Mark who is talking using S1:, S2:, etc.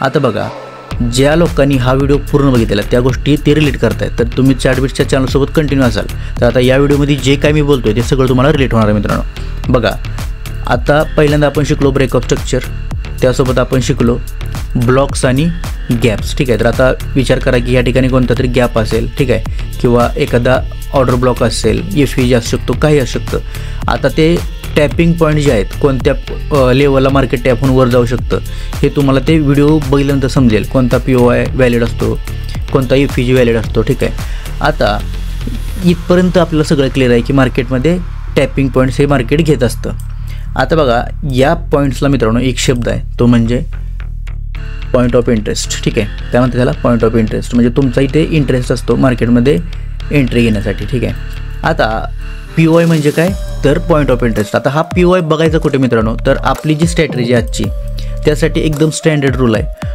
S1: आता बघा, ज्या लोकांनी हा व्हिडिओ पूर्ण बघितलेला त्या गोष्टी ते रिलेट करतायत, तर तुम्ही चॅटबीटच्या चॅनलसोबत कंटिन्यू असाल तर आता या व्हिडिओमध्ये जे काय मी बोलतोय ते सगळं तुम्हाला रिलेट होणार आहे मित्रांनो. बघा, आता पहिल्यांदा आपण शिकलो ब्रेक ऑफ स्ट्रक्चर, त्यासोबत आपण शिकलो ब्लॉक्स आणि गॅप्स. ठीक आहे, तर आता विचार करा की या ठिकाणी कोणता तरी गॅप असेल, ठीक आहे, किंवा एखादा ऑर्डर ब्लॉक असेल, FVG असू शकतो, काही असू शकतं. आता ते टॅपिंग पॉईंट जे आहेत, कोणत्या लेवलला मार्केट टॅप होऊन वर जाऊ शकतं हे तुम्हाला ते व्हिडिओ बघितल्यानंतर समजेल. कोणता POI व्हॅलिड असतो, कोणता FVG व्हॅलिड असतो. ठीक आहे, आता इथपर्यंत आपल्याला सगळं क्लिअर आहे की मार्केटमध्ये टॅपिंग पॉईंट्स हे मार्केट घेत असतं. आता बघा, या पॉईंट्सला मित्रांनो एक शब्द आहे, तो म्हणजे पॉईंट ऑफ इंटरेस्ट. ठीक आहे, त्यानंतर त्याला पॉईंट ऑफ इंटरेस्ट म्हणजे तुमचा इथे इंटरेस्ट असतो मार्केटमध्ये एंट्री घेण्यासाठी. ठीक आहे, आता POI म्हणजे काय, तर पॉईंट ऑफ इंटरेस्ट. आता हा POI बघायचा कुठे मित्रांनो, तर आपली जी स्ट्रॅटेजी आजची त्यासाठी एकदम स्टँडर्ड रूल आहे.